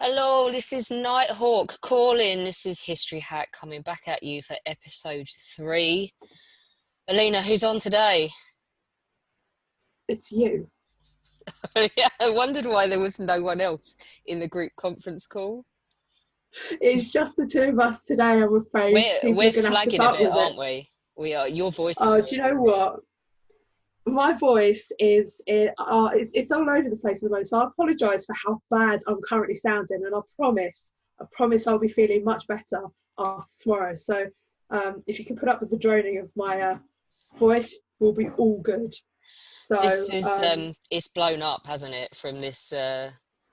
Hello, this is Nighthawk calling. This is History Hack coming back at you for episode 3. Alina, who's on today? It's you. Yeah, I wondered why there was no one else in the group conference call. It's just the two of us today, I'm afraid. People We're are going to have to flagging a put up bit, with it. aren't we? We are. Your voice is Oh, going do you know on. what? My voice it's all over the place at the moment, so I apologise for how bad I'm currently sounding, and I promise I'll be feeling much better after tomorrow. So if you can put up with the droning of my voice, we'll be all good. This So is it's blown up, hasn't it, from this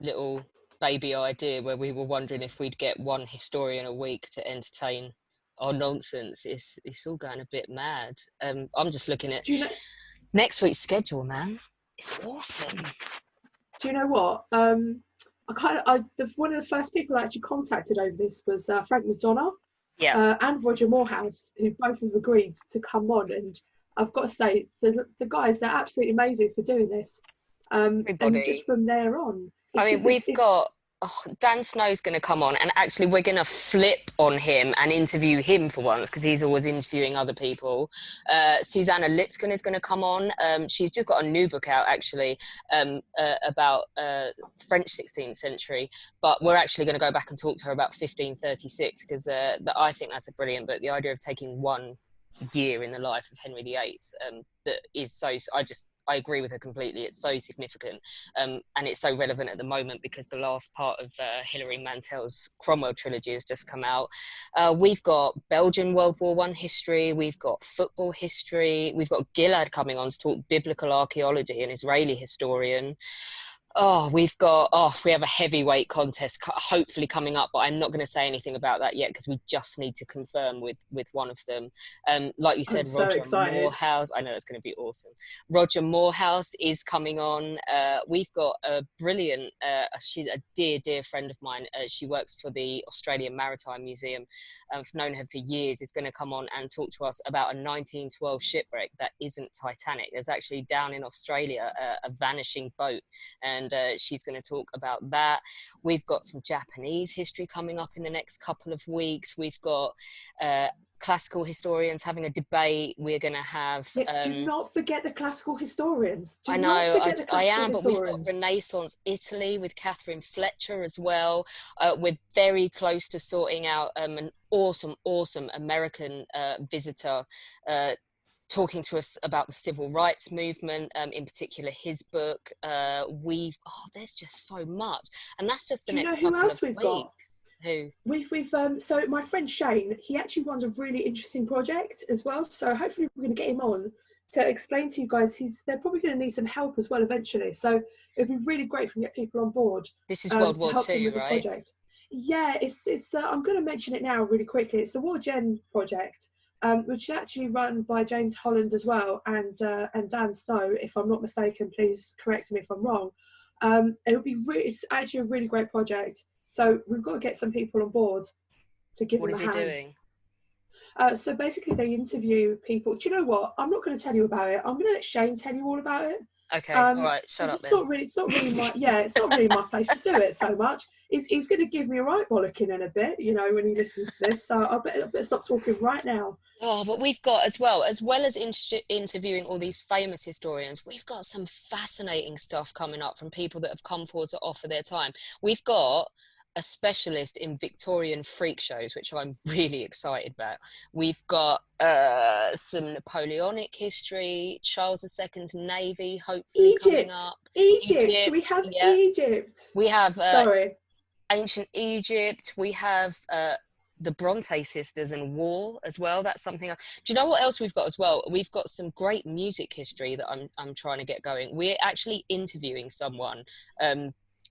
little baby idea where we were wondering if we'd get one historian a week to entertain our nonsense. It's all going a bit mad. I'm just looking at do you know? next week's schedule, man. It's awesome. Do you know what? One of the first people I actually contacted over this was Frank McDonough Yeah, and Roger Morehouse, who both have agreed to come on. And I've got to say, the guys, they're absolutely amazing for doing this. And just everybody. from there on, I it's mean, just, we've it's got Dan Snow's going to come on, and actually, we're going to flip on him and interview him for once because he's always interviewing other people. Susanna Lipscomb is going to come on. She's just got a new book out, actually, about French 16th century, but we're actually going to go back and talk to her about 1536 because I think that's a brilliant book. The idea of taking one year in the life of Henry VIII, that is so. I agree with her completely. It's so significant, and it's so relevant at the moment because the last part of Hilary Mantel's Cromwell trilogy has just come out. We've got Belgian World War One history. We've got football history. We've got Gilad coming on to talk biblical archaeology, an Israeli historian. We have a heavyweight contest hopefully coming up, but I'm not going to say anything about that yet because we just need to confirm with one of them. Like you I'm said, so Roger excited. Morehouse. I know that's going to be awesome. Roger Morehouse is coming on. We've got a brilliant. She's a dear friend of mine. She works for the Australian Maritime Museum. I've known her for years. Is going to come on and talk to us about a 1912 shipwreck that isn't Titanic. There's actually down in Australia a vanishing boat, and she's going to talk about that. We've got some Japanese history coming up in the next couple of weeks. We've got classical historians having a debate. We're going to have. Yeah, do not forget the classical historians. Do I not know, forget the I classical am, but we've got historians. Renaissance Italy with Catherine Fletcher as well. We're very close to sorting out an awesome American visitor talking to us about the civil rights movement, in particular his book. There's just so much, and that's just the Do you know next who couple of else we've got? weeks. Who? We've so my friend Shane, he actually runs a really interesting project as well. So hopefully we're going to get him on to explain to you guys. They're probably going to need some help as well eventually. So it'd be really great if we can get people on board This is World to War help them Two, with this right? project. Yeah, it's I'm going to mention it now really quickly. It's the War Gen project, which is actually run by James Holland as well and Dan Snow. If I'm not mistaken, please correct me if I'm wrong. It's actually a really great project. So we've got to get some people on board to give What them is a he hand. doing? So basically, they interview people. Do you know what? I'm not going to tell you about it. I'm going to let Shane tell you all about it. Okay, all right, shut Because up then. it's not really my, yeah, it's not really my place to do it so much. He's going to give me a right bollocking in a bit, when he listens to this. So I better stop talking right now. Oh, but we've got as well as interviewing all these famous historians, we've got some fascinating stuff coming up from people that have come forward to offer their time. We've got a specialist in Victorian freak shows, which I'm really excited about. We've got some Napoleonic history, Charles II's navy, hopefully coming Egypt, up. Egypt. We Egypt, have yeah. Egypt. We have Sorry. ancient Egypt. We have the Bronte sisters and war as well. That's something. Do you know what else we've got as well? We've got some great music history that I'm trying to get going. We're actually interviewing someone.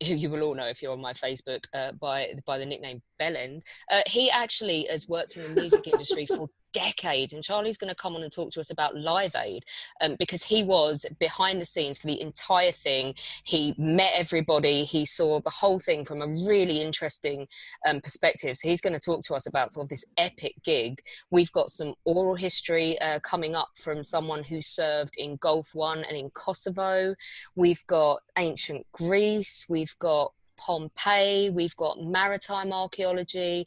Who you will all know if you're on my Facebook by the nickname Bellend. He actually has worked in the music industry for decades, and Charlie's going to come on and talk to us about Live Aid, because he was behind the scenes for the entire thing. He met everybody, he saw the whole thing from a really interesting perspective. So he's going to talk to us about sort of this epic gig. We've got some oral history coming up from someone who served in Gulf One and in Kosovo. We've got ancient Greece. We've got Pompeii, we've got maritime archaeology.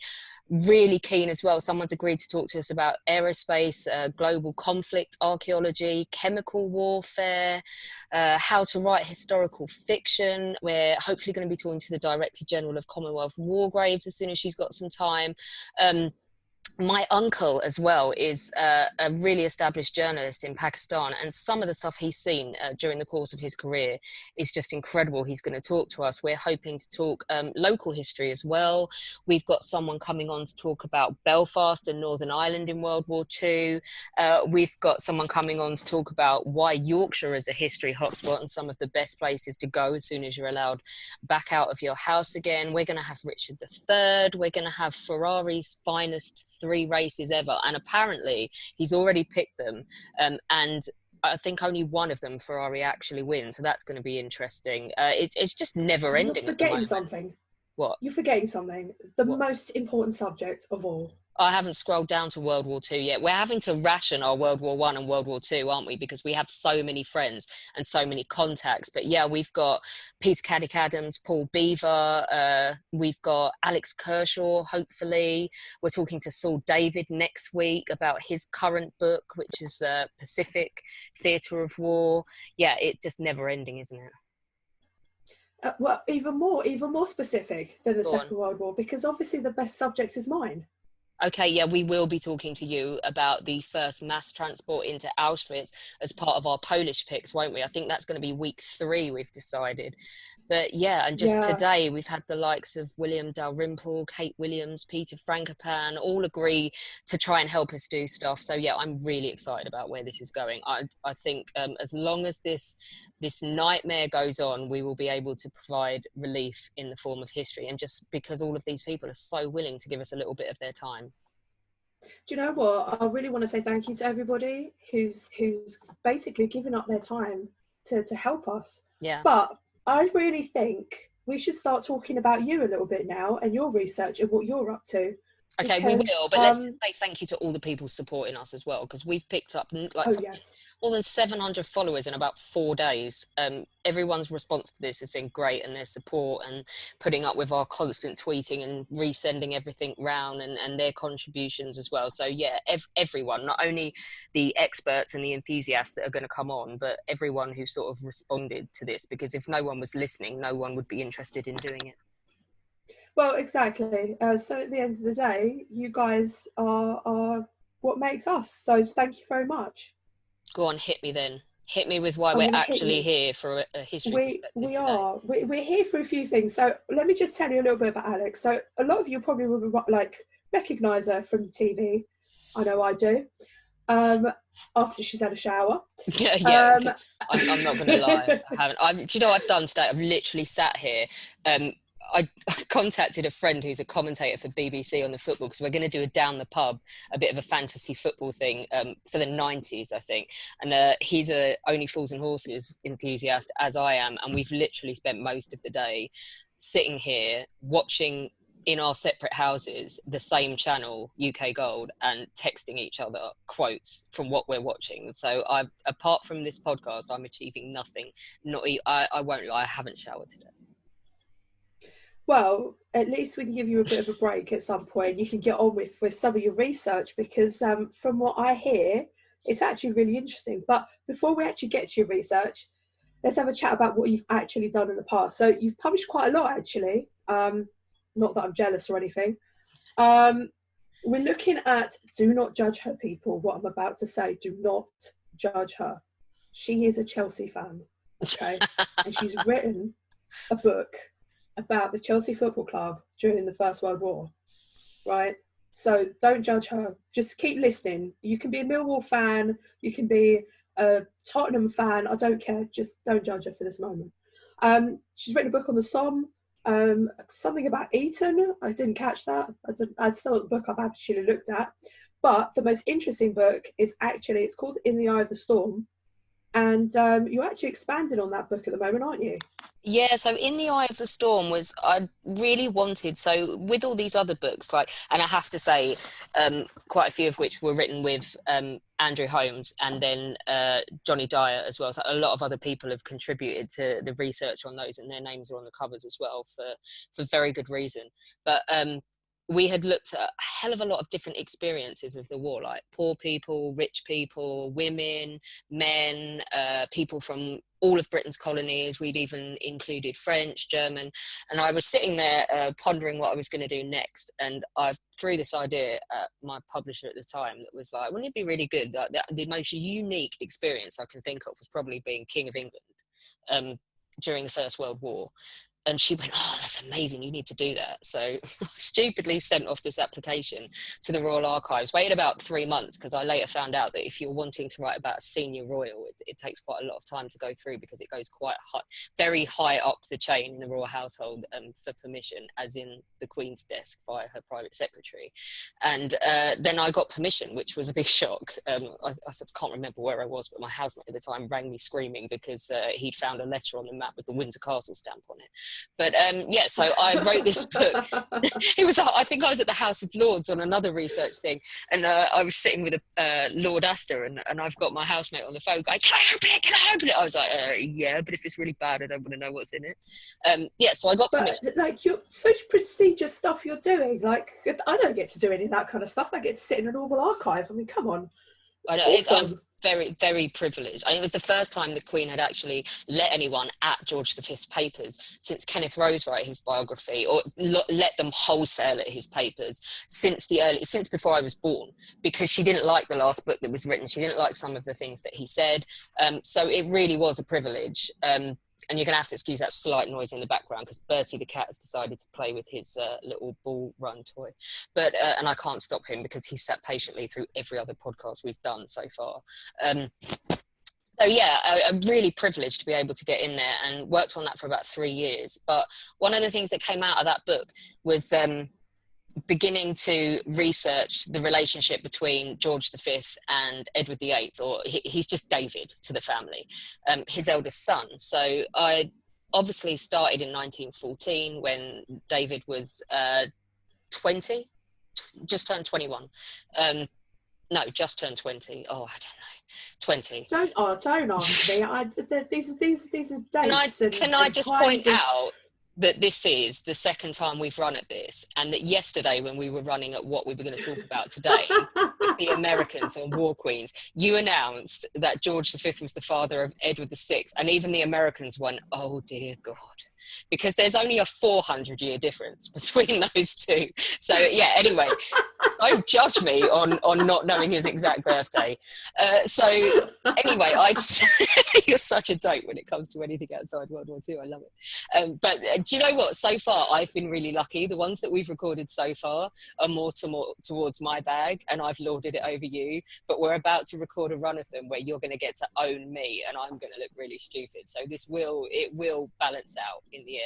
Really keen as well. Someone's agreed to talk to us about aerospace, global conflict archaeology, chemical warfare, how to write historical fiction. We're hopefully going to be talking to the Director General of Commonwealth War Graves as soon as she's got some time. My uncle as well is a really established journalist in Pakistan, and some of the stuff he's seen during the course of his career is just incredible. He's going to talk to us. We're hoping to talk local history as well. We've got someone coming on to talk about Belfast and Northern Ireland in World War II. We've got someone coming on to talk about why Yorkshire is a history hotspot and some of the best places to go as soon as you're allowed back out of your house again. We're going to have Richard III. We're going to have Ferrari's finest 3 races ever, and apparently he's already picked them, and I think only one of them Ferrari actually wins, so that's going to be interesting. It's just never ending. You're forgetting something. What? You're forgetting something. The What? most important subject of all. I haven't scrolled down to World War II yet. We're having to ration our World War I and World War II, aren't we? Because we have so many friends and so many contacts. But yeah, we've got Peter Caddick Adams, Paul Beaver. We've got Alex Kershaw, hopefully. We're talking to Saul David next week about his current book, which is Pacific Theatre of War. Yeah, it's just never ending, isn't it? Well, even more specific than the Go Second on. World War, because obviously the best subject is mine. Okay, yeah, we will be talking to you about the first mass transport into Auschwitz as part of our Polish picks, won't we? I think that's going to be week 3, we've decided. But yeah, and just today we've had the likes of William Dalrymple, Kate Williams, Peter Frankopan all agree to try and help us do stuff. So yeah, I'm really excited about where this is going. I think as long as this nightmare goes on, we will be able to provide relief in the form of history, and just because all of these people are so willing to give us a little bit of their time. Do you know what? I really want to say thank you to everybody who's basically given up their time to help us. Yeah. But I really think we should start talking about you a little bit now and your research and what you're up to. Okay, we will, but let's just say thank you to all the people supporting us as well, because we've picked up more than 700 followers in about 4 days. Everyone's response to this has been great, and their support and putting up with our constant tweeting and resending everything round, and their contributions as well. So yeah, everyone, not only the experts and the enthusiasts that are going to come on, but everyone who sort of responded to this, because if no one was listening, no one would be interested in doing it. Well, exactly. So at the end of the day, you guys are what makes us. So thank you very much. Go on, hit me then. Hit me with why we're actually here for a history perspective we are. We're here for a few things. So let me just tell you a little bit about Alex. So a lot of you probably will recognise her from TV. I know I do. After she's had a shower. Yeah. Okay. I'm not going to lie. I haven't. Do you know what I've done today? I've literally sat here. I contacted a friend who's a commentator for BBC on the football, because we're going to do a down the pub, a bit of a fantasy football thing for the 90s, I think. And he's a Only Fools and Horses enthusiast, as I am. And we've literally spent most of the day sitting here watching in our separate houses the same channel, UK Gold, and texting each other quotes from what we're watching. So apart from this podcast, I'm achieving nothing. I won't lie, I haven't showered today. Well, at least we can give you a bit of a break at some point. You can get on with some of your research, because from what I hear, it's actually really interesting. But before we actually get to your research, let's have a chat about what you've actually done in the past. So you've published quite a lot, actually. Not that I'm jealous or anything. We're looking at do not judge her, people. What I'm about to say, do not judge her. She is a Chelsea fan, okay? And she's written a book about the Chelsea Football Club during the First World War, right? So don't judge her. Just keep listening. You can be a Millwall fan. You can be a Tottenham fan. I don't care. Just don't judge her for this moment. She's written a book on the Somme, something about Eton. I didn't catch that. That's still a book I've actually looked at. But the most interesting book is actually, it's called In the Eye of the Storm. And you're actually expanding on that book at the moment, aren't you? Yeah, so In the Eye of the Storm was, I really wanted, so with all these other books, like, and I have to say, quite a few of which were written with Andrew Holmes and then Johnny Dyer as well. So a lot of other people have contributed to the research on those, and their names are on the covers as well for very good reason. But we had looked at a hell of a lot of different experiences of the war, like poor people, rich people, women, men, people from all of Britain's colonies. We'd even included French, German, and I was sitting there pondering what I was going to do next, and I threw this idea at my publisher at the time that was like, wouldn't it be really good, like, the most unique experience I can think of was probably being King of England during the First World War. And she went, oh, that's amazing, you need to do that. So I stupidly sent off this application to the Royal Archives, waited about 3 months, because I later found out that if you're wanting to write about a senior royal, it takes quite a lot of time to go through, because it goes quite high, very high up the chain in the royal household for permission, as in the Queen's desk via her private secretary. And then I got permission, which was a big shock. I can't remember where I was, but my housemate at the time rang me screaming because he'd found a letter on the map with the Windsor Castle stamp on it. But yeah, so I wrote this book. It was, I think I was at the House of Lords on another research thing, and I was sitting with Lord Astor, and I've got my housemate on the phone going, can I open it? Can I open it? I was like, yeah, but if it's really bad, I don't want to know what's in it. Yeah, so I got permission. But like, you're such prestigious stuff you're doing. Like, I don't get to do any of that kind of stuff. I get to sit in a normal archive. I mean, come on. I know, awesome. I'm very, very privileged. I mean, it was the first time the Queen had actually let anyone at George V's papers since Kenneth Rose wrote his biography, or let them wholesale at his papers since before I was born, because she didn't like the last book that was written. She didn't like some of the things that he said. So it really was a privilege. And you're going to have to excuse that slight noise in the background, because Bertie the cat has decided to play with his little ball run toy. But and I can't stop him because he's sat patiently through every other podcast we've done so far. So yeah, I'm really privileged to be able to get in there, and worked on that for about 3 years. But one of the things that came out of that book was beginning to research the relationship between George V and Edward VIII, or he's just David to the family, his eldest son. So I obviously started in 1914 when David was 20, just turned 21. No, just turned 20. Oh, I don't know. 20. Don't ask me. These are dates. Can I just point out that this is the second time we've run at this, and that yesterday when we were running at what we were going to talk about today, with the Americans and War Queens, you announced that George V was the father of Edward VI, and even the Americans went, oh dear God, because there's only a 400-year difference between those two. So yeah, anyway, don't judge me on not knowing his exact birthday. So anyway, you're such a dope when it comes to anything outside World War II. I love it. But do you know what? So far, I've been really lucky. The ones that we've recorded so far are more towards my bag, and I've lorded it over you. But we're about to record a run of them where you're going to get to own me, and I'm going to look really stupid. So it will balance out in the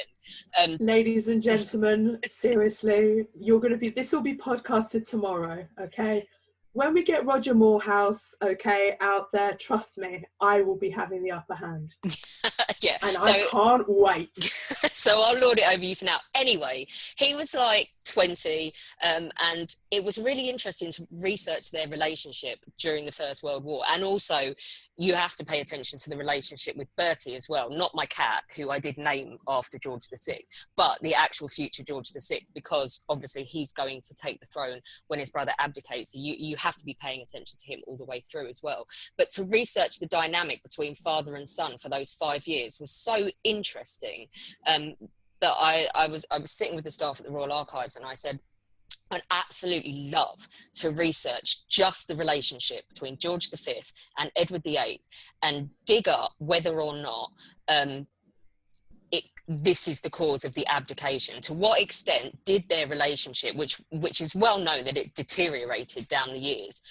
end. Ladies and gentlemen, seriously, this will be podcasted tomorrow, okay? When we get Roger Morehouse, okay, out there, trust me, I will be having the upper hand. Yeah. And I can't wait. So I'll lord it over you for now. Anyway, he was like 20, and it was really interesting to research their relationship during the First World War. And also, you have to pay attention to the relationship with Bertie as well. Not my cat, who I did name after George VI, but the actual future George VI, because obviously he's going to take the throne when his brother abdicates. So you have to be paying attention to him all the way through as well. But to research the dynamic between father and son for those 5 years was so interesting, that I was sitting with the staff at the Royal Archives, and I said, I'd absolutely love to research just the relationship between George V and Edward VIII, and dig up whether or not this is the cause of the abdication. To what extent did their relationship, which is well known that it deteriorated down the years,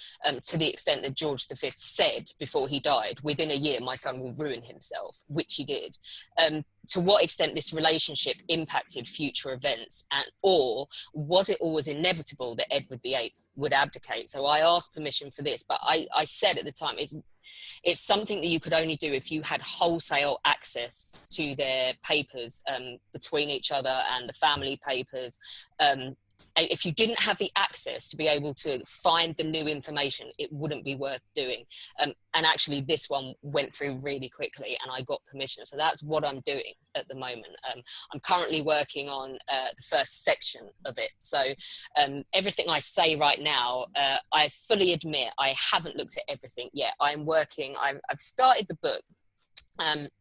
to the extent that George V said before he died, within a year my son will ruin himself, which he did. To what extent this relationship impacted future events, or was it always inevitable that Edward VIII would abdicate? So I asked permission for this, but I said at the time, It's something that you could only do if you had wholesale access to their papers, between each other and the family papers. If you didn't have the access to be able to find the new information, it wouldn't be worth doing. And actually this one went through really quickly and I got permission. So that's what I'm doing at the moment. I'm currently working on the first section of it. So everything I say right now, I fully admit I haven't looked at everything yet. I've started the book.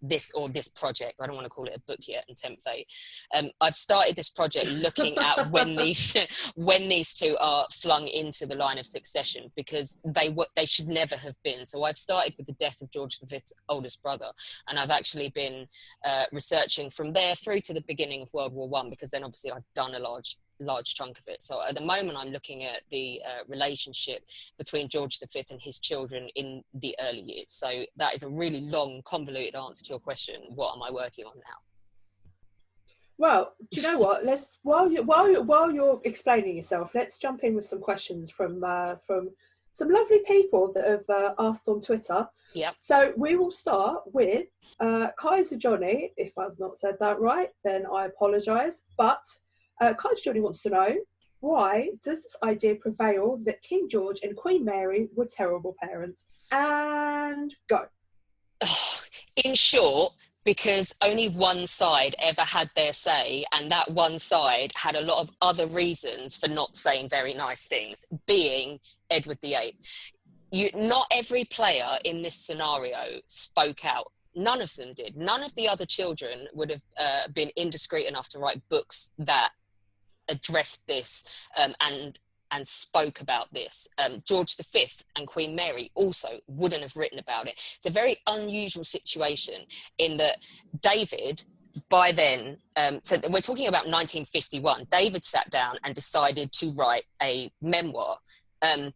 This project, I don't want to call it a book yet and tempt fate. I've started this project looking at when these two are flung into the line of succession, because they should never have been. So I've started with the death of George V's oldest brother, and I've actually been researching from there through to the beginning of World War I, because then obviously I've done a large chunk of it. So at the moment I'm looking at the relationship between George V and his children in the early years. So that is a really long, convoluted answer to your question. What am I working on now? Well, do you know what? Let's while you're explaining yourself, let's jump in with some questions from some lovely people that have asked on Twitter. Yeah. So we will start with Kaiser Johnny. If I've not said that right, then I apologise. But Kaiser Johnny wants to know, why does this idea prevail that King George and Queen Mary were terrible parents? And go. In short, because only one side ever had their say, and that one side had a lot of other reasons for not saying very nice things, being Edward VIII. Not every player in this scenario spoke out. None of them did. None of the other children would have been indiscreet enough to write books that addressed this and spoke about this. George V and Queen Mary also wouldn't have written about it. It's a very unusual situation in that David, by then, so we're talking about 1951, David sat down and decided to write a memoir. And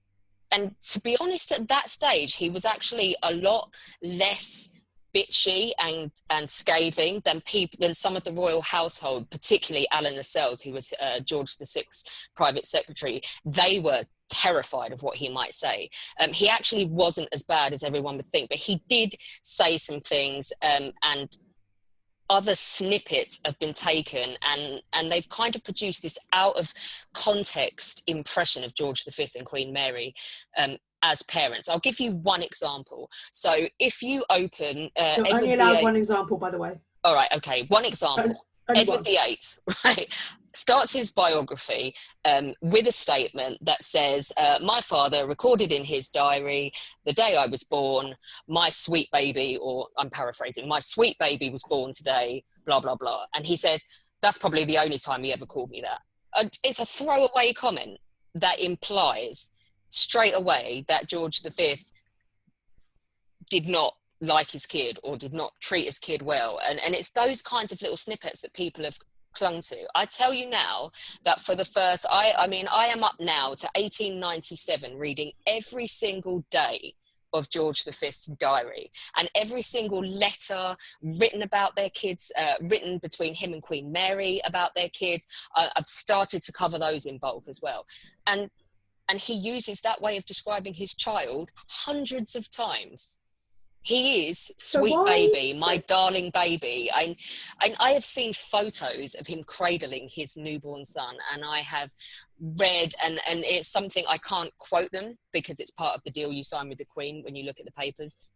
to be honest, at that stage, he was actually a lot less bitchy and scathing than some of the royal household, particularly Alina Lascelles, who was George VI's private secretary. They were terrified of what he might say. He actually wasn't as bad as everyone would think, but he did say some things, and other snippets have been taken, and they've kind of produced this out of context impression of George V and Queen Mary as parents. I'll give you one example. So if you open You're only allowed one example, by the way. All right, okay, one example. Edward VIII, right, starts his biography with a statement that says, my father recorded in his diary, the day I was born, my sweet baby, or I'm paraphrasing, my sweet baby was born today, blah, blah, blah. And he says, that's probably the only time he ever called me that. It's a throwaway comment that implies straight away that George V did not like his kid or did not treat his kid well. And it's those kinds of little snippets that people have clung to. I tell you now that for the first, I am up now to 1897 reading every single day of George V's diary, and every single letter written about their kids, written between him and Queen Mary about their kids. I've started to cover those in bulk as well. And he uses that way of describing his child hundreds of times. He is sweet baby, my darling baby. I have seen photos of him cradling his newborn son, and I have read, and it's something, I can't quote them because it's part of the deal you sign with the Queen when you look at the papers.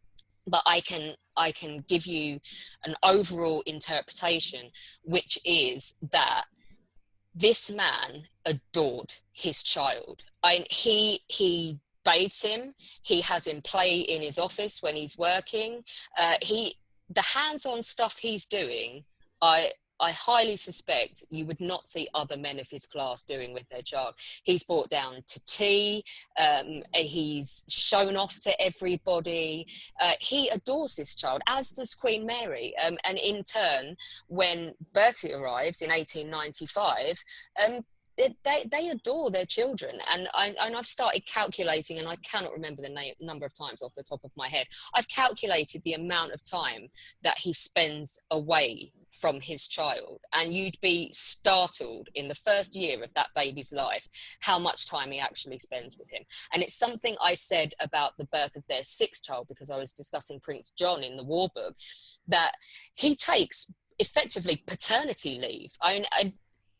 But I can give you an overall interpretation, which is that this man adored his child. He bathes him. He has him play in his office when he's working. The hands-on stuff he's doing, I highly suspect you would not see other men of his class doing with their child. He's brought down to tea. He's shown off to everybody. He adores this child, as does Queen Mary. And in turn, when Bertie arrives in 1895, they adore their children, and I've started calculating, and I cannot remember the number of times off the top of my head. I've calculated the amount of time that he spends away from his child, and you'd be startled in the first year of that baby's life how much time he actually spends with him. And it's something I said about the birth of their sixth child, because I was discussing Prince John in the War Book, that he takes effectively paternity leave.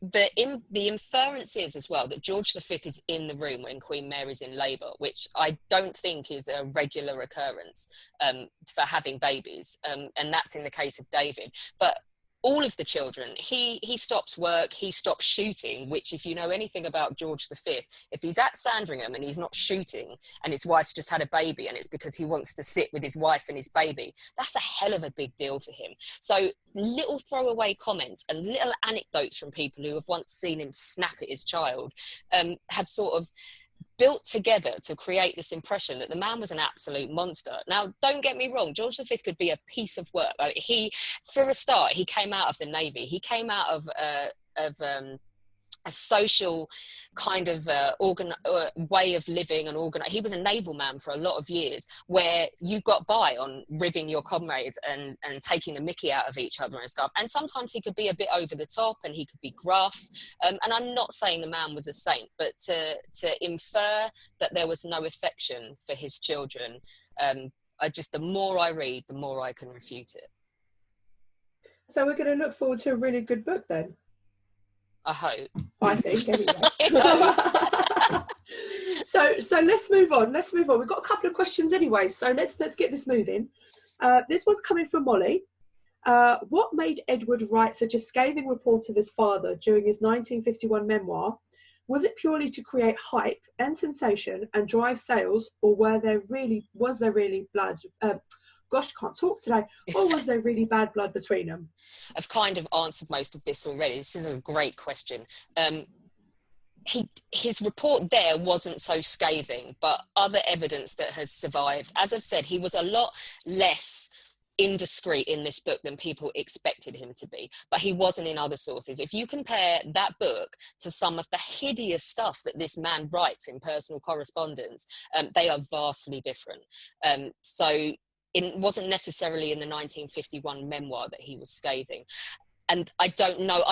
The inference is as well that George V is in the room when Queen Mary's in labour, which I don't think is a regular occurrence for having babies, and that's in the case of David. But all of the children, he stops work, he stops shooting, which, if you know anything about George V, if he's at Sandringham and he's not shooting and his wife's just had a baby and it's because he wants to sit with his wife and his baby, that's a hell of a big deal for him. So little throwaway comments and little anecdotes from people who have once seen him snap at his child have sort of built together to create this impression that the man was an absolute monster. Now, don't get me wrong, George V could be a piece of work. Like, for a start, he came out of the Navy. He came out of a social kind of way of living and he was a naval man for a lot of years, where you got by on ribbing your comrades and taking the mickey out of each other and stuff. And sometimes he could be a bit over the top and he could be gruff. And I'm not saying the man was a saint, but to infer that there was no affection for his children, the more I read, the more I can refute it. So we're going to look forward to a really good book then. I hope. I think, anyway. So let's move on. We've got a couple of questions anyway, so let's get this moving. This one's coming from Molly. What made Edward write such a scathing report of his father during his 1951 memoir? Was it purely to create hype and sensation and drive sales, or was there really blood? Gosh, I can't talk today. Or was there really bad blood between them? I've kind of answered most of this already. This is a great question. His report there wasn't so scathing, but other evidence that has survived, as I've said, he was a lot less indiscreet in this book than people expected him to be, but he wasn't in other sources. If you compare that book to some of the hideous stuff that this man writes in personal correspondence, they are vastly different. So it wasn't necessarily in the 1951 memoir that he was scathing. And I don't know,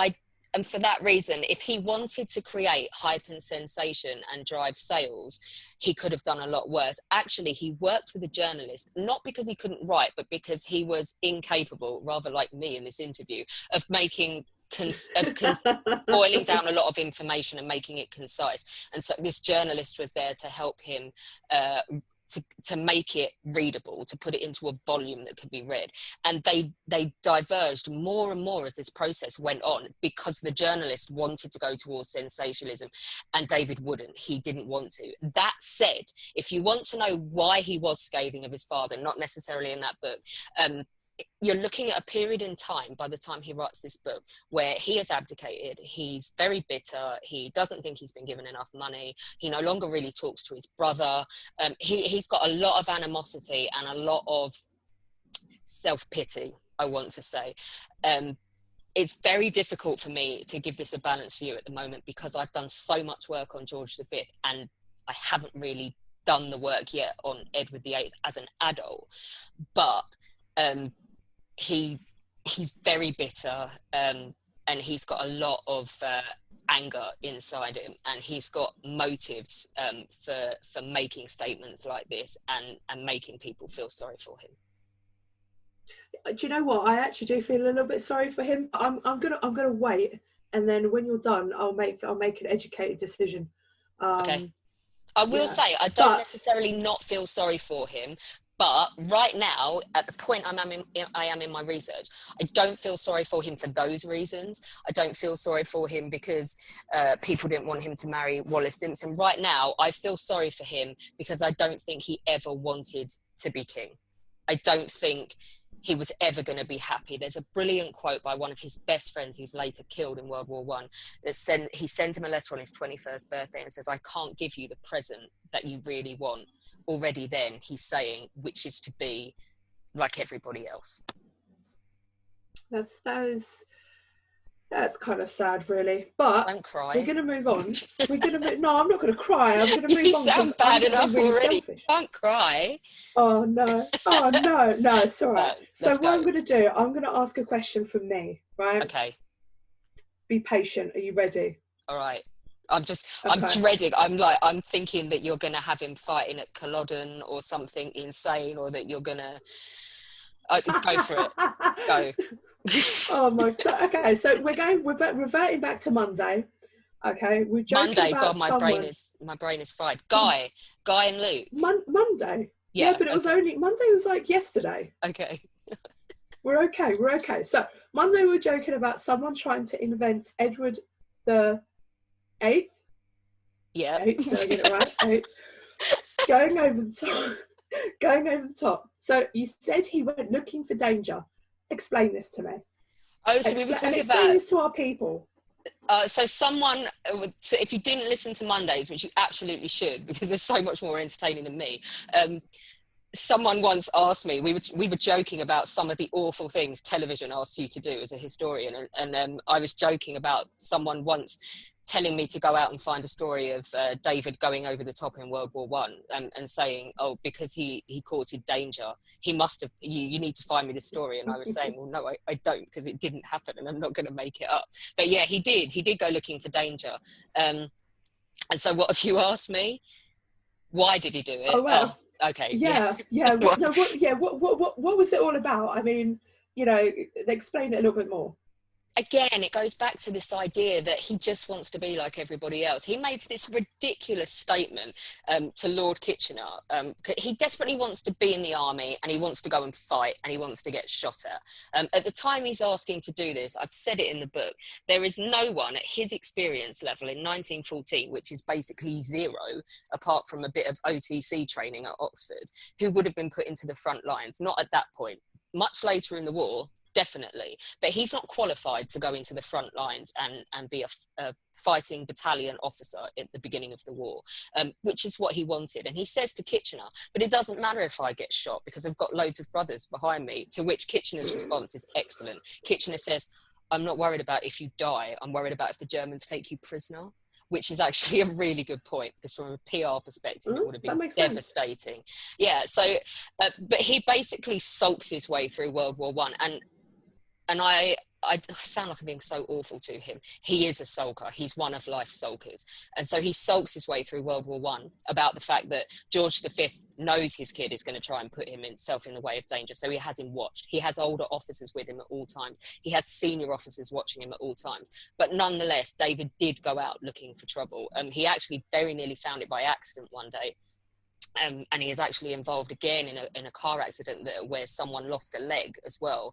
and for that reason, if he wanted to create hype and sensation and drive sales, he could have done a lot worse. Actually, he worked with a journalist, not because he couldn't write, but because he was incapable, rather like me in this interview, of making boiling down a lot of information and making it concise. And so this journalist was there to help him to make it readable, to put it into a volume that could be read. And they diverged more and more as this process went on, because the journalist wanted to go towards sensationalism and David wouldn't. He didn't want to. That said, if you want to know why he was scathing of his father, not necessarily in that book, you're looking at a period in time by the time he writes this book where he has abdicated, he's very bitter, he doesn't think he's been given enough money, he no longer really talks to his brother, he's got a lot of animosity and a lot of self-pity, I want to say. It's very difficult for me to give this a balanced view at the moment, because I've done so much work on George V and I haven't really done the work yet on Edward VIII as an adult. But he's very bitter, and he's got a lot of anger inside him, and he's got motives for making statements like this and making people feel sorry for him. Do you know what? I actually do feel a little bit sorry for him. I'm gonna wait, and then when you're done, I'll make an educated decision. Okay. I will say I don't necessarily not feel sorry for him. But right now, at the point I am in my research, I don't feel sorry for him for those reasons. I don't feel sorry for him because people didn't want him to marry Wallis Simpson. Right now, I feel sorry for him because I don't think he ever wanted to be king. I don't think he was ever going to be happy. There's a brilliant quote by one of his best friends who's later killed in World War I. He sends him a letter on his 21st birthday and says, "I can't give you the present that you really want." Already then he's saying, which is to be like everybody else. That is That's kind of sad, really. But Don't we're cry. going to move on. We're going to no, I'm not going to cry. I'm going to You move on because sound I'm bad going to be enough really already. selfish. Can't cry. Oh no. Oh no. No, it's all right. So Let's what I'm go. going to do, I'm going to ask a question from me, right? Okay. Be patient. Are you ready? All right. I'm Okay. dreading. I'm thinking that you're going to have him fighting at Culloden or something insane, or that you're going to go for it. Go. Oh my. So, okay. So we're reverting back to Monday. Okay. We're joking Monday. about God, someone. my brain is fried. Guy and Luke. Monday. Yeah, Yeah. but it was Okay. only Monday was like yesterday. Okay. We're okay. We're okay. So Monday we're joking about someone trying to invent Edward the Eighth. Yeah. Eighth. Did I get it right? Eighth. Going over the top. Going over the top. So you said he went looking for danger. Explain this to me. Oh, so we were And talking explain about. this to our people. So someone, so if you didn't listen to Mondays, which you absolutely should, because they're so much more entertaining than me. Someone once asked me, we were joking about some of the awful things television asks you to do as a historian, and I was joking about someone once telling me to go out and find a story of David going over the top in World War One, and saying, oh, because he courted danger, he must have, you need to find me the story. And I was saying, well, no, I don't, because it didn't happen, and I'm not going to make it up. But yeah, he did go looking for danger. And so what have you asked me? Why did he do it? Oh well. Okay. Yeah. Yeah. What, no. What? Yeah. What was it all about? I mean, explain it a little bit more. Again, it goes back to this idea that he just wants to be like everybody else. He made this ridiculous statement to Lord Kitchener. He desperately wants to be in the army, and he wants to go and fight, and he wants to get shot at. At the time he's asking to do this, I've said it in the book, there is no one at his experience level in 1914, which is basically zero, apart from a bit of OTC training at Oxford, who would have been put into the front lines. Not at that point. Much later in the war, definitely, but he's not qualified to go into the front lines and be a fighting battalion officer at the beginning of the war, which is what he wanted. And he says to Kitchener, but it doesn't matter if I get shot, because I've got loads of brothers behind me. To which Kitchener's response is excellent. Kitchener says, I'm not worried about if you die, I'm worried about if the Germans take you prisoner. Which is actually a really good point, because from a PR perspective, it would have been devastating. Sense. Yeah, so, but he basically sulks his way through World War One, and I sound like I'm being so awful to him. He is a sulker. He's one of life's sulkers. And so he sulks his way through World War One about the fact that George V knows his kid is going to try and put himself in the way of danger. So he has him watched. He has older officers with him at all times. He has senior officers watching him at all times. But nonetheless, David did go out looking for trouble. He actually very nearly found it by accident one day. And he is actually involved again in a car accident where someone lost a leg as well,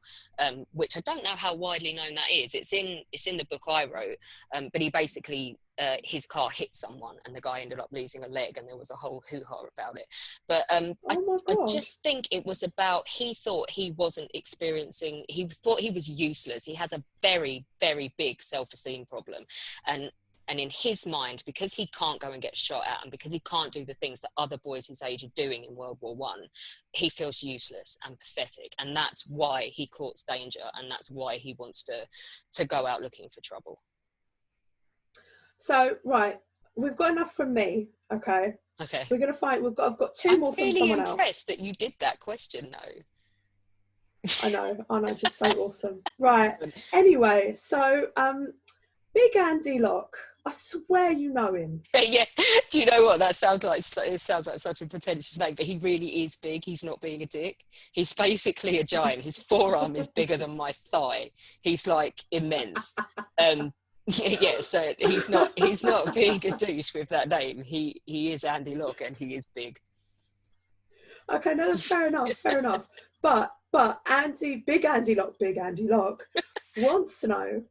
which I don't know how widely known that is. It's in the book I wrote, but he basically his car hit someone and the guy ended up losing a leg, and there was a whole hoo-ha about it. But I just think it was about, he thought he wasn't experiencing, he thought he was useless. He has a very, very big self-esteem problem, and in his mind, because he can't go and get shot at, and because he can't do the things that other boys his age are doing in World War One, he feels useless and pathetic. And that's why he courts danger, and that's why he wants to go out looking for trouble. So, right, we've got enough from me, okay? Okay. We're going to fight, I've got two more from someone else. I'm really impressed that you did that question, though. I know, just so awesome. Right, anyway, so, Big Andy Locke, I swear you know him. Yeah, do you know what that sounds like? It sounds like such a pretentious name, but he really is big. He's not being a dick. He's basically a giant. His forearm is bigger than my thigh. He's like immense. Yeah, so he's not being a douche with that name. He is Andy Locke, and he is big. Okay, no, that's fair enough. But Big Andy Locke wants to know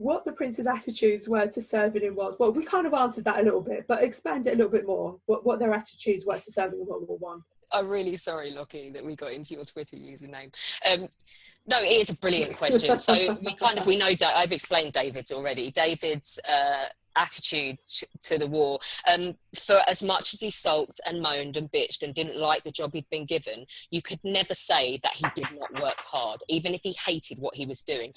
what the prince's attitudes were to serving in World War. Well, we kind of answered that a little bit, but expand it a little bit more. What their attitudes were to serving in World War One. I'm really sorry, Lockie, that we got into your Twitter username. No, it is a brilliant question. So we know, I've explained David's already. David's attitude to the war, for as much as he sulked and moaned and bitched and didn't like the job he'd been given, you could never say that he did not work hard, even if he hated what he was doing.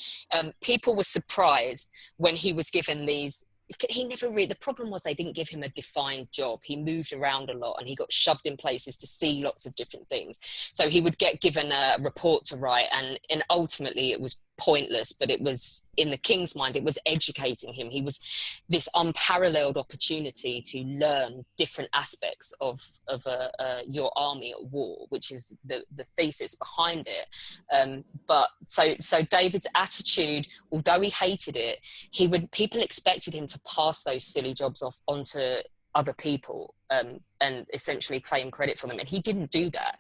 People were surprised when he was given these. He never really, the problem was they didn't give him a defined job. He moved around a lot and he got shoved in places to see lots of different things. So he would get given a report to write, and ultimately it was pointless, but it was, in the king's mind, it was educating him. He was this unparalleled opportunity to learn different aspects of your army at war, which is the thesis behind it. But so David's attitude, although he hated it, people expected him to pass those silly jobs off onto other people, and essentially claim credit for them, and he didn't do that.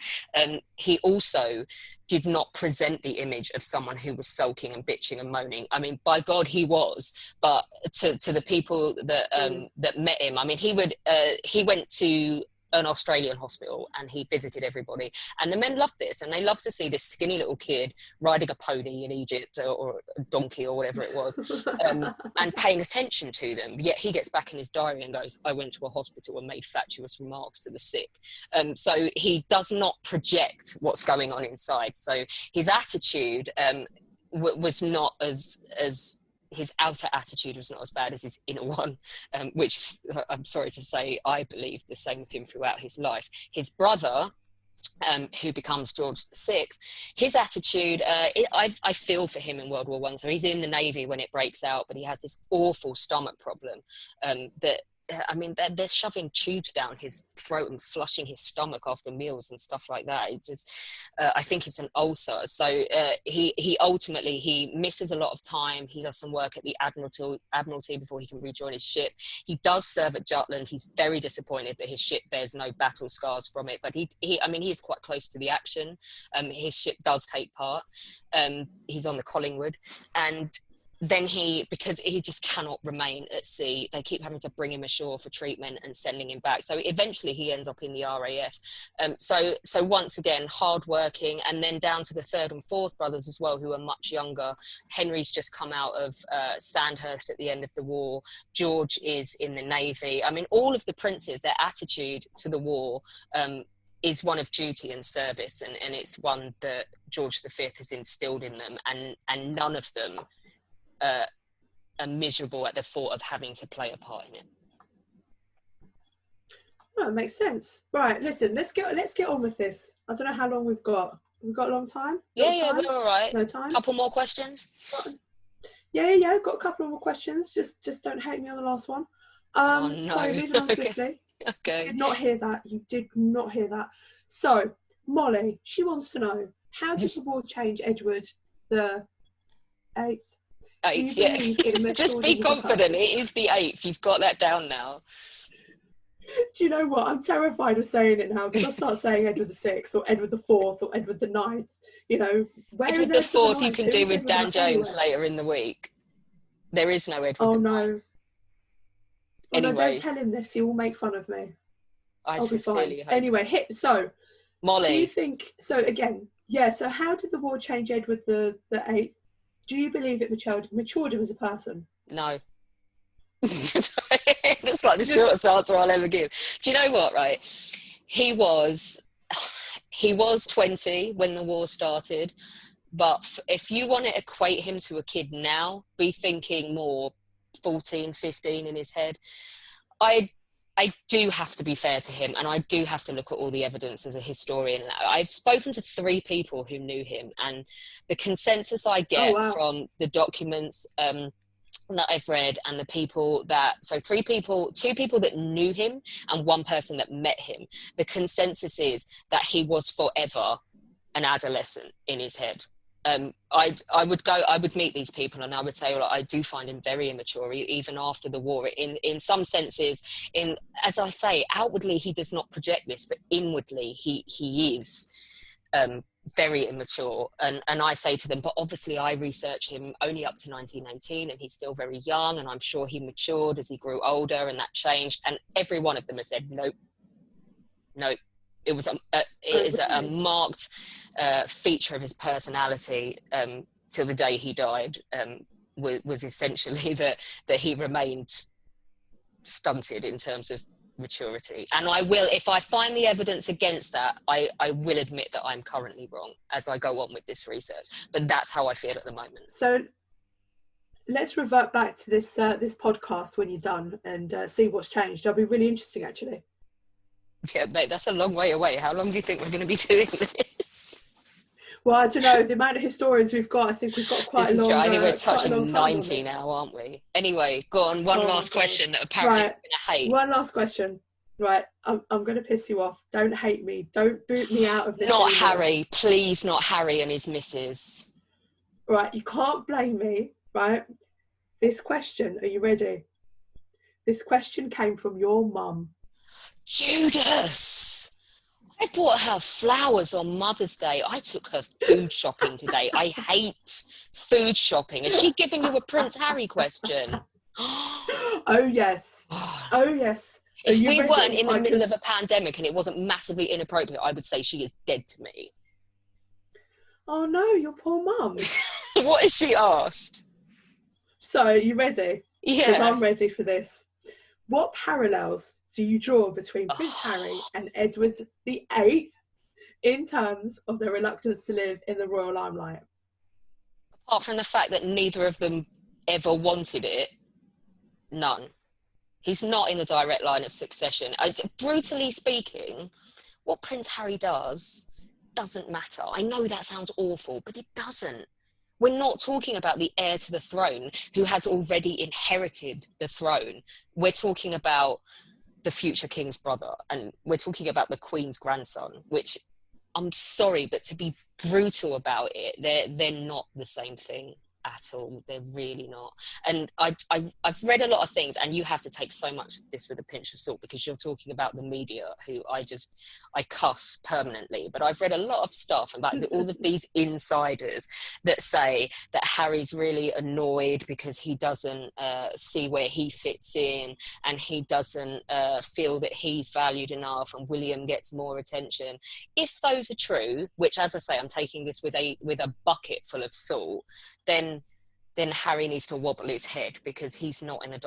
He also did not present the image of someone who was sulking and bitching and moaning. I mean, by God, he was. But to the people that met him, I mean, he went to an Australian hospital and he visited everybody, and the men loved this, and they loved to see this skinny little kid riding a pony in Egypt, or a donkey or whatever it was, and paying attention to them. Yet he gets back in his diary and goes, I went to a hospital and made fatuous remarks to the sick. So he does not project what's going on inside. So his attitude was not as his outer attitude was not as bad as his inner one, which I'm sorry to say, I believe the same with him throughout his life. His brother, who becomes George VI, his attitude, I feel for him in World War I. So he's in the Navy when it breaks out, but he has this awful stomach problem that, I mean, they're shoving tubes down his throat and flushing his stomach after meals and stuff like that. It's just, I think it's an ulcer. So he ultimately misses a lot of time. He does some work at the Admiralty before he can rejoin his ship. He does serve at Jutland. He's very disappointed that his ship bears no battle scars from it, but he is quite close to the action. His ship does take part. He's on the Collingwood, and then because he just cannot remain at sea, they keep having to bring him ashore for treatment and sending him back. So eventually he ends up in the RAF. So once again, hardworking, and then down to the third and fourth brothers as well, who are much younger. Henry's just come out of Sandhurst at the end of the war. George is in the Navy. I mean, all of the princes, their attitude to the war is one of duty and service, and it's one that George V has instilled in them, and none of them are miserable at the thought of having to play a part in it. Oh, it makes sense. Right, listen, let's get on with this. I don't know how long we've got. We've got a long time? Yeah, we're all right. No time? Couple more questions? Yeah, got a couple more questions. Just don't hate me on the last one. Oh, no. So moving on swiftly. Okay. You did not hear that. You did not hear that. So, Molly, she wants to know, how did the war change Edward the 8th? 8th, yeah. Just be confident. It is the 8th. You've got that down now. Do you know what? I'm terrified of saying it now, because I start saying Edward the 6th or Edward the 4th or Edward the 9th. You know, Edward the 4th you can do with Dan Jones later in the week. There is no Edward the 9th. No. Anyway. No, don't tell him this. He will make fun of me. I'll sincerely hope. Anyway, so Molly. Do you think, so again, so how did the war change Edward the 8th? Do you believe it matured him as a person? No. That's like the shortest answer I'll ever give. Do you know what, right? He was 20 when the war started, but if you want to equate him to a kid now, be thinking more 14, 15 in his head. I do have to be fair to him, and I do have to look at all the evidence as a historian. I've spoken to 3 people who knew him, and the consensus I get from the documents that I've read, and the people so 2 people that knew him and 1 person that met him, the consensus is that he was forever an adolescent in his head. I would meet these people and I would say, well, I do find him very immature, even after the war. In some senses, as I say, outwardly he does not project this, but inwardly he is very immature. And I say to them, but obviously I research him only up to 1918 and he's still very young, and I'm sure he matured as he grew older and that changed. And every one of them has said, nope. It was a marked feature of his personality till the day he died. Was essentially that he remained stunted in terms of maturity. And I will, if I find the evidence against that, I will admit that I'm currently wrong as I go on with this research. But that's how I feel at the moment. So let's revert back to this this podcast when you're done and see what's changed. That'll be really interesting, actually. Yeah, mate, that's a long way away. How long do you think we're going to be doing this? Well, I don't know. The amount of historians we've got, I think we've got quite a long time. I think we're touching 90 now, aren't we? Anyway, go on. One last question that apparently you're going to hate. One last question. Right, I'm going to piss you off. Don't hate me. Don't boot me out of this. Not anymore. Harry. Please, not Harry and his missus. Right, you can't blame me, right? This question, are you ready? This question came from your mum. Judas! I bought her flowers on Mother's Day. I took her food shopping today. I hate food shopping. Is she giving you a Prince Harry question? Oh, yes. Oh, yes. If we weren't in the middle of a pandemic and it wasn't massively inappropriate, I would say she is dead to me. Oh, no, your poor mum. What has she asked? So, are you ready? Yeah. Because I'm ready for this. What parallels do you draw between Prince Harry and Edward VIII in terms of their reluctance to live in the royal limelight? Apart from the fact that neither of them ever wanted it, none. He's not in the direct line of succession. Brutally speaking, what Prince Harry doesn't matter. I know that sounds awful, but it doesn't. We're not talking about the heir to the throne who has already inherited the throne. We're talking about the future king's brother, and we're talking about the Queen's grandson, which, I'm sorry, but to be brutal about it, they're not the same thing at all. They're really not. And I've read a lot of things, and you have to take so much of this with a pinch of salt because you're talking about the media, who I cuss permanently. But I've read a lot of stuff about all of these insiders that say that Harry's really annoyed because he doesn't see where he fits in, and he doesn't feel that he's valued enough, and William gets more attention. If those are true, which, as I say, I'm taking this with a bucket full of salt, then Harry needs to wobble his head, because he's not in the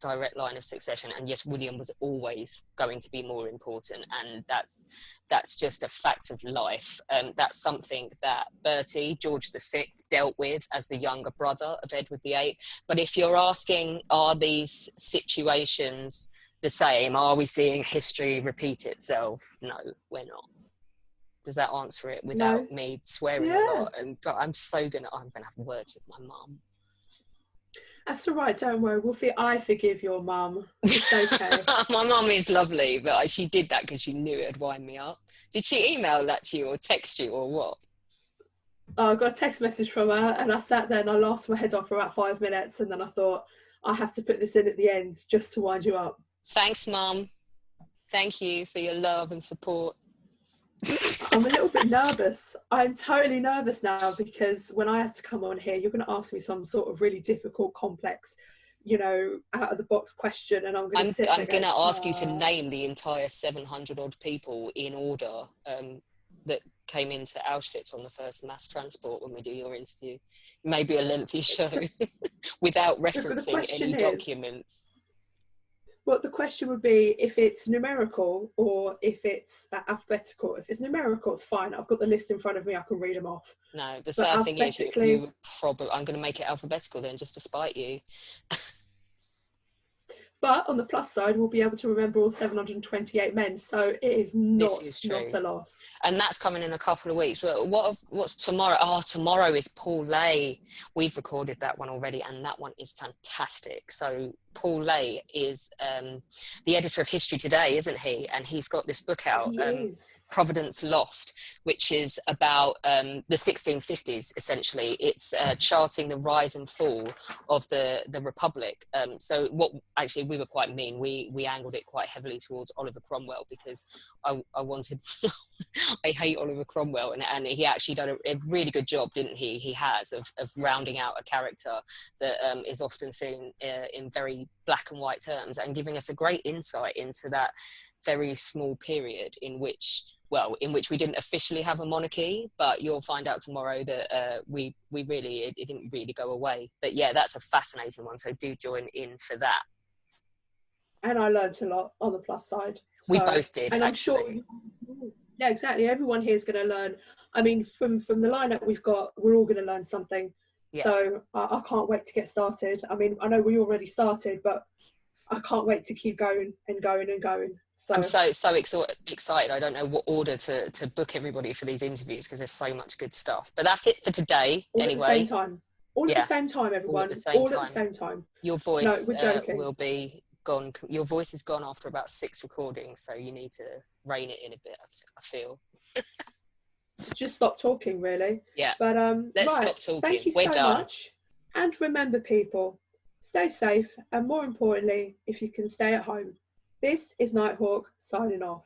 direct line of succession. And yes, William was always going to be more important, and that's just a fact of life. That's something that Bertie, George VI, dealt with as the younger brother of Edward VIII. But if you're asking, are these situations the same? Are we seeing history repeat itself? No, we're not. Does that answer it without me swearing a lot? And God, I'm gonna have words with my mum. That's all right, don't worry. I forgive your mum. It's okay. My mum is lovely, but she did that because she knew it'd wind me up. Did she email that to you or text you or what? I got a text message from her, and I sat there and I laughed my head off for about 5 minutes, and then I thought, I have to put this in at the end just to wind you up. Thanks, Mum. Thank you for your love and support. I'm a little bit nervous. I'm totally nervous now, because when I have to come on here, you're going to ask me some sort of really difficult, complex, out of the box question, and I'm going to ask you to name the entire 700 odd people in order that came into Auschwitz on the first mass transport when we do your interview. Maybe a lengthy show without referencing any documents. Well, the question would be if it's numerical or if it's alphabetical. If it's numerical, it's fine. I've got the list in front of me. I can read them off. No, the sad thing is, I'm going to make it alphabetical then, just to spite you. But on the plus side, we'll be able to remember all 728 men. So it is not a loss. And that's coming in a couple of weeks. What's tomorrow? Oh, tomorrow is Paul Lay. We've recorded that one already, and that one is fantastic. So Paul Lay is the editor of History Today, isn't he? And he's got this book out, Providence Lost, which is about the 1650s, essentially. It's charting the rise and fall of the Republic. So what actually, we were quite mean. We angled it quite heavily towards Oliver Cromwell, because I wanted I hate Oliver Cromwell, and he actually done a really good job, didn't he? He has, of rounding out a character that is often seen in very very black and white terms, and giving us a great insight into that very small period in which we didn't officially have a monarchy, but you'll find out tomorrow that we really, it didn't really go away. But yeah, that's a fascinating one, so do join in for that. And I learned a lot on the plus side. We both did, and I'm actually. sure, yeah, exactly. Everyone here is going to learn. I mean, from the lineup we've got, we're all going to learn something. Yeah. So I can't wait to get started. I mean, I know we already started, but I can't wait to keep going and going and going. So I'm so excited. I don't know what order to book everybody for these interviews, because there's so much good stuff. But that's it for today. All anyway. At the same time. All at the same time, everyone. All at the same time. Your voice we're will be gone. Your voice is gone after about 6 recordings, so you need to rein it in a bit, I feel. Just stop talking, really. Yeah. But let's stop talking. Thank you so much. And remember, people, stay safe, and more importantly, if you can, stay at home. This is Nighthawk signing off.